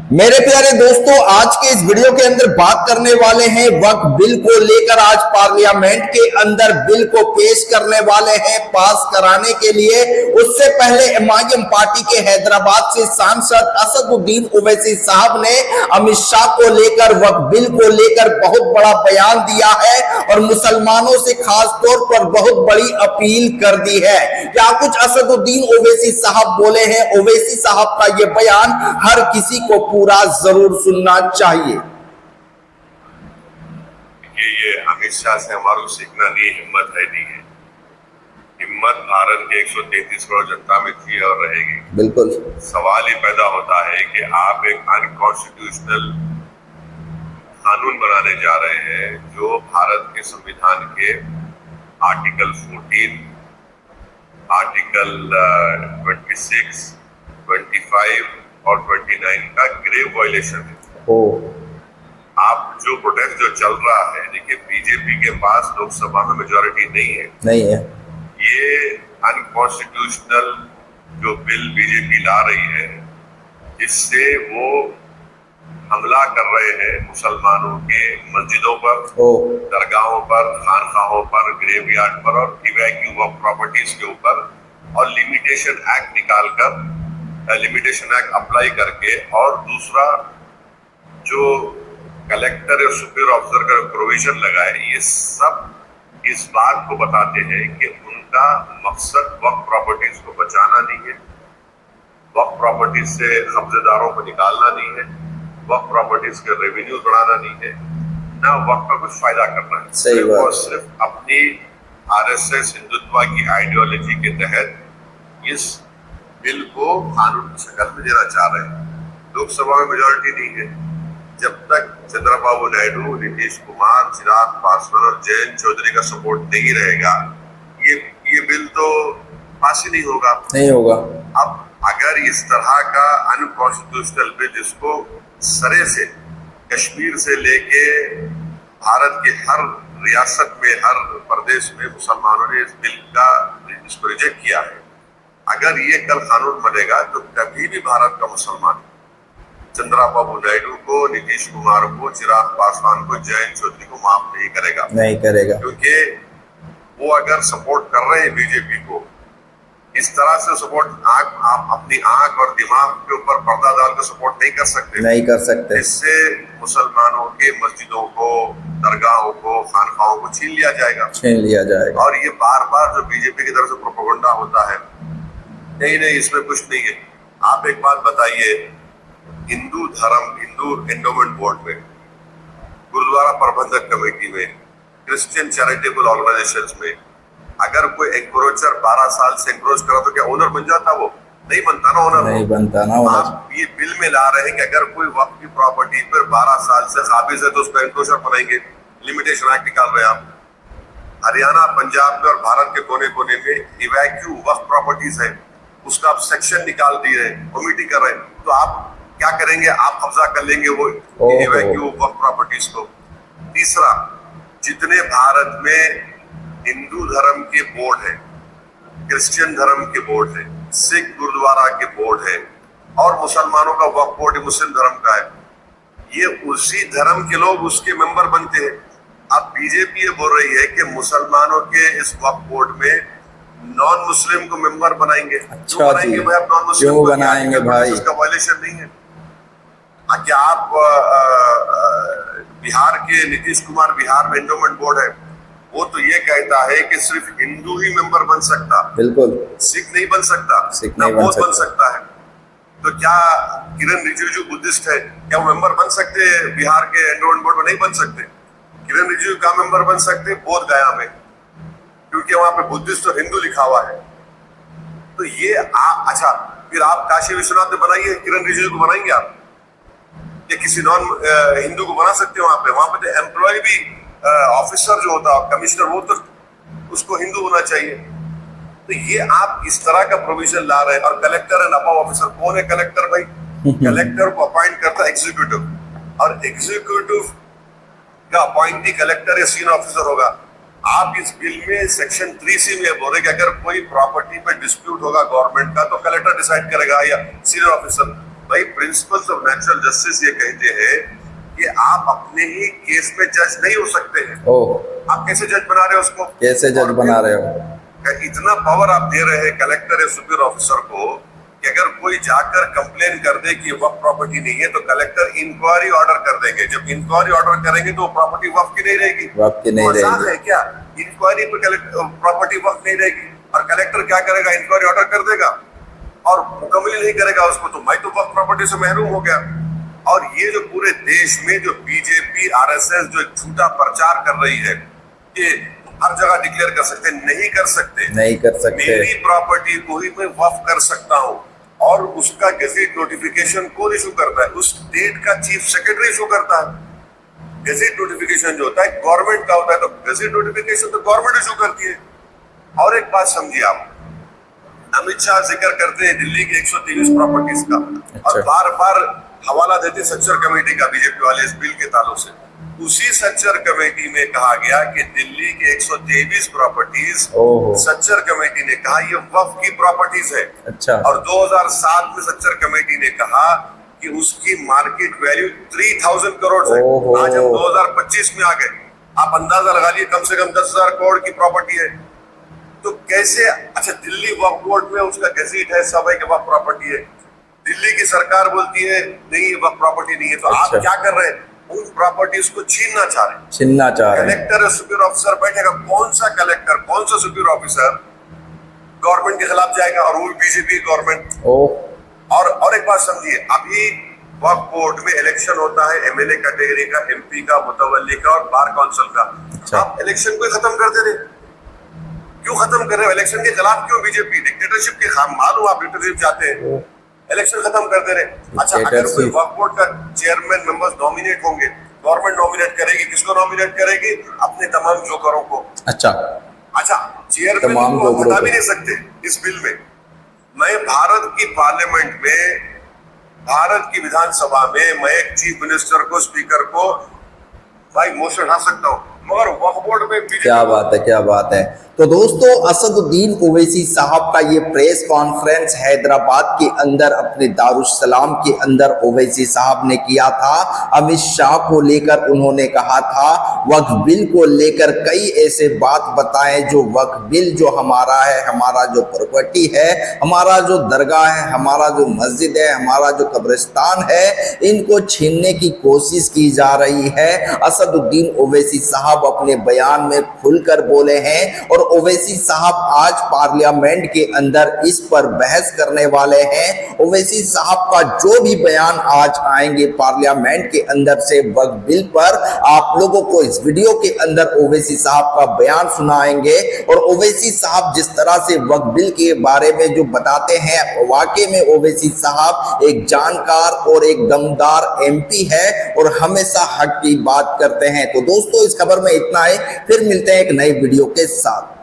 मेरे प्यारे दोस्तों, आज के इस वीडियो के अंदर बात करने वाले हैं वक्फ बिल को लेकर। आज पार्लियामेंट के अंदर बिल को पेश करने वाले हैं पास कराने के लिए। उससे पहले एमआईएम पार्टी के हैदराबाद से सांसद असदुद्दीन ओवैसी साहब ने अमित शाह को लेकर वक्फ बिल को लेकर बहुत बड़ा बयान दिया है और मुसलमानों से खास तौर पर बहुत बड़ी अपील कर दी है। क्या कुछ असदुद्दीन ओवैसी साहब बोले हैं? ओवैसी साहब का यह बयान हर किसी को पूरा जरूर सुनना चाहिए। ये अमित शाह से हमारा सीखना नहीं, हिम्मत है नहीं है। हिम्मत भारत के 133 करोड़ जनता में थी और रहेगी। बिल्कुल। सवाल ये पैदा होता है कि आप एक अनकॉन्स्टिट्यूशनल कानून बनाने जा रहे हैं जो भारत के संविधान के आर्टिकल 14, आर्टिकल 26, 25 और 29 का ग्रेव वायलेशन है। आप जो प्रोटेस्ट जो चल रहा है, देखिए बीजेपी के पास लोकसभा में मेजोरिटी नहीं है। ये अनकॉन्स्टिट्यूशनल जो बिल बीजेपी ला रही है, जिससे वो हमला कर रहे हैं मुसलमानों के मस्जिदों पर, दरगाहों पर, खानखाहों पर, ग्रेवयार्ड पर और इवैक्यू ऑफ प्रॉपर्टीज के ऊपर, और लिमिटेशन एक्ट निकालकर, लिमिटेशन एक्ट अप्लाई करके, और दूसरा जो कलेक्टर और सुपीरियर ऑफिसर का प्रोविजन लगा है, ये सब इस बात को बताते हैं कि उनका मकसद वक्फ प्रॉपर्टीज को बचाना नहीं है, वक्फ प्रॉपर्टीज से कब्जेदारों को निकालना नहीं है, वक्फ प्रॉपर्टीज के रेवेन्यू बढ़ाना नहीं है, ना वक्फ का कुछ फायदा करना है। सिर्फ और सिर्फ अपनी आरएसएस हिंदुत्व की आइडियोलॉजी के तहत इस बिल को कानून की शक्ल में देना चाह रहे हैं। लोकसभा में मेजोरिटी नहीं है। जब तक चंद्रबाबू नायडू, नीतीश कुमार, चिराग पासवान और जयंत चौधरी का सपोर्ट नहीं रहेगा, ये बिल तो पास ही नहीं होगा। अब अगर इस तरह का अनकॉन्स्टिट्यूशनल बिल, जिसको सरे से कश्मीर से लेके भारत के हर रियासत में, हर प्रदेश में मुसलमानों ने इस बिल का इसको रिजेक्ट किया है, अगर ये कल कानून बनेगा तो कभी भी भारत का मुसलमान चंद्रबाबू नायडू को, नीतीश कुमार को, चिराग पासवान को, जयंत चौधरी को माफ नहीं करेगा। क्योंकि वो अगर सपोर्ट कर रहे हैं बीजेपी को, इस तरह से सपोर्ट आप अपनी आंख और दिमाग के ऊपर पर्दा डाल कर सपोर्ट नहीं कर सकते। इससे मुसलमानों के मस्जिदों को, दरगाहों को, खानखाहों को छीन लिया जाएगा। और ये बार बार जो बीजेपी की तरफ से प्रोपेगेंडा होता है, नहीं इसमें कुछ नहीं है। आप एक बात बताइए, हिंदू एंडोमेंट बोर्ड में, गुरुद्वारा प्रबंधक कमेटी में, क्रिश्चियन चैरिटेबल ऑर्गेनाइजेशंस में अगर कोई एंक्रोचर 12 साल से एंक्रोच करा तो क्या ओनर बन जाता? वो नहीं बनता ना ओनर। आप ये बिल में ला रहे हैं कि अगर कोई वक्फ की प्रॉपर्टी पर 12 साल से काबिज है तो उसको एंक्रोचर बनाएंगे, लिमिटेशन एक्ट निकाल रहे हैं आप। हरियाणा, पंजाब में और भारत के कोने कोने में इवैक्यू वक्फ प्रॉपर्टीज है, उसका आप सेक्शन निकाल दिए हैं, कमिटी कर रहे हैं, तो आप क्या करेंगे? आप कब्जा कर लेंगे वो इवैक्यू वक्फ प्रॉपर्टीज को। तीसरा, जितने भारत में हिंदू धर्म के बोर्ड है, क्रिश्चियन धर्म के बोर्ड है, सिख गुरुद्वारा के बोर्ड है, और मुसलमानों का वक्फ बोर्ड मुस्लिम धर्म का है, ये उसी धर्म के लोग उसके मेंबर बनते हैं। अब बीजेपी ये बोल रही है कि मुसलमानों के इस वक्फ बोर्ड में नॉन मुस्लिम को मेंबर बनाएंगे। क्यों बनाएंगे भाई? आप नॉन मुस्लिम को बनाएंगे भाई, उसका वायलेशन नहीं है क्या? आप बिहार के नीतीश कुमार, बिहार में एंडोमेंट बोर्ड है, वो तो ये कहता है कि सिर्फ हिंदू ही मेंबर बन सकता, बिल्कुल, सिख नहीं बन सकता, बौद्ध बन सकता है। तो क्या किरण रिजिजू बुद्धिस्ट है, क्या वो मेंबर बन सकते हैं बिहार के एंडोमेंट बोर्ड में? नहीं बन सकते। किरण रिजिजू का मेंबर बन सकते बोध गया में, क्योंकि वहां पे बुद्धिस्ट और हिंदू लिखा हुआ है। तो ये अच्छा, फिर आप काशी विश्वनाथ में बनाइए, किरण रिजिजू को बनाएंगे आप, या किसी नॉन हिंदू को बना सकते हो? वहां पे तो एम्प्लॉय भी, ऑफिसर जो होता है, कमिश्नर, वो तो उसको हिंदू होना चाहिए। तो ये आप इस तरह का प्रोविजन ला रहे हैं। और कलेक्टर एंड अबव ऑफिसर, कौन है कलेक्टर भाई? कलेक्टर को अपॉइंट करता है एग्जीक्यूटिव, और एग्जीक्यूटिव का अपॉइंटी कलेक्टर या सीनियर ऑफिसर होगा। आप इस बिल में सेक्शन 3C में बोल रहे कि अगर कोई प्रॉपर्टी पे डिस्प्यूट होगा गवर्नमेंट का तो कलेक्टर डिसाइड करेगा या सीनियर ऑफिसर। भाई प्रिंसिपल्स ऑफ नेचुरल जस्टिस ये कहते हैं कि आप अपने ही केस में जज नहीं हो सकते हैं। ओह, आप कैसे जज बना रहे हो उसको? कैसे जज बना रहे हो? इतना पावर आप दे रहे हैं कलेक्टर या सुपीरियर ऑफिसर को कि अगर कोई जाकर कंप्लेन कर दे कि वक्फ प्रॉपर्टी नहीं है तो कलेक्टर इंक्वायरी ऑर्डर कर देंगे। जब इंक्वायरी ऑर्डर करेंगे तो प्रॉपर्टी वक्फ की नहीं रहेगी। वक्फ की नहीं रहेगी। है क्या? इंक्वायरी पे प्रॉपर्टी वक्फ नहीं रहेगी और कलेक्टर क्या करेगा? इंक्वायरी ऑर्डर कर देगा और मुकम्मल नहीं करेगा उसको, तो मैं तो वक्फ प्रॉपर्टी से महरूम हो गया। और ये जो पूरे देश में जो बीजेपी आरएसएस जो झूठा प्रचार कर रही है कि हर जगह डिक्लेयर कर सकते, नहीं कर सकते, नहीं कर सकते। मेरी प्रॉपर्टी को ही मैं वक्फ कर सकता हूँ और उसका गेजेट नोटिफिकेशन कौन इशू करता है? उस स्टेट का चीफ सेक्रेटरी इशू करता है। गेजेट नोटिफिकेशन जो होता है गवर्नमेंट का होता है, तो गेजेट नोटिफिकेशन तो गवर्नमेंट इशू करती है। और एक बात समझिए आप, अमित शाह जिक्र करते हैं दिल्ली की 123 प्रॉपर्टीज का। अच्छा। और बार बार हवाला देते सच्चर कमेटी का बीजेपी वाले इस बिल के ताल्लुक से। उसी सच्चर कमेटी में कहा गया कि दिल्ली के 123 प्रॉपर्टीज सच्चर कमेटी ने कहा ये वक्फ की प्रॉपर्टीज है। अच्छा। और 2007 में सच्चर कमेटी ने कहा कि उसकी मार्केट वैल्यू 3000 करोड़ है। आज हम 2025 में आ गए, आप अंदाजा लगा लिए कम से कम 10,000 करोड़ की प्रॉपर्टी है। तो कैसे? अच्छा, दिल्ली वक्फ बोर्ड में उसका गेजेट है, सब है कि वक्फ प्रॉपर्टी है। दिल्ली की सरकार बोलती है नहीं वक्फ प्रॉपर्टी नहीं है। तो आप क्या कर रहे हैं? उन प्रॉपर्टीज को छीनना चाह रहे हैं। छीनना चाह रहे हैं। कलेक्टर और सुपीरियर ऑफिसर बैठेगा, कौन सा कलेक्टर कौन सा सुपीरियर ऑफिसर गवर्नमेंट के खिलाफ जाएगा? और वो बीजेपी गवर्नमेंट। और एक बात समझिए, अभी वक्फ बोर्ड में इलेक्शन होता है एमएलए कैटेगरी का, एमपी का, मुतवल्ली का और बार काउंसिल का। अच्छा। आप इलेक्शन को खत्म कर दे रहे, क्यों खत्म कर रहे हो? इलेक्शन के खिलाफ क्यों? बीजेपी डिक्टेटरशिप के मालूम आप डिक्टेटरशिप चाहते हैं, इलेक्शन खत्म कर दे रहे। अच्छा, अगर कोई वक्फ बोर्ड का चेयरमैन मेंबर्स नॉमिनेट होंगे, गवर्नमेंट नॉमिनेट करेगी, किसको नॉमिनेट करेगी? अपने तमाम जोकरों को। अच्छा, चेयरमैन को हटा भी नहीं सकते इस बिल में। मैं भारत की पार्लियामेंट में, भारत की विधानसभा में मैं एक चीफ मिनिस्टर को, स्पीकर को भाई मोशन उठा सकता हूँ, मगर वक्फ बोर्ड में क्या बात है, क्या बात है। तो दोस्तों, असदुद्दीन ओवैसी साहब का ये प्रेस कॉन्फ्रेंस हैदराबाद के अंदर अपने दारुस्सलाम के अंदर ओवैसी साहब ने किया था। अमित शाह को लेकर उन्होंने कहा था, वक्फ बिल को लेकर कई ऐसे बात बताएं जो वक्फ बिल जो हमारा है, हमारा जो प्रॉपर्टी है, हमारा जो दरगाह है, हमारा जो मस्जिद है, हमारा जो कब्रिस्तान है, इनको छीनने की कोशिश की जा रही है। असदुद्दीन ओवैसी साहब अपने बयान में खुलकर बोले हैं और ओवैसी साहब आज पार्लियामेंट के अंदर इस पर बहस करने वाले हैं। ओवैसी साहब का जो भी बयान आज आएंगे पार्लियामेंट के अंदर से वक्फ बिल पर, आप लोगों को इस वीडियो के अंदर ओवैसी साहब का बयान सुनाएंगे। और ओवैसी साहब जिस तरह से वक्फ बिल के बारे में जो बताते हैं, वाकई में ओवैसी साहब एक जानकार और एक दमदार एमपी है और हमेशा हक की बात करते हैं। तो दोस्तों, इस खबर में इतना है, फिर मिलते हैं एक नई वीडियो के साथ।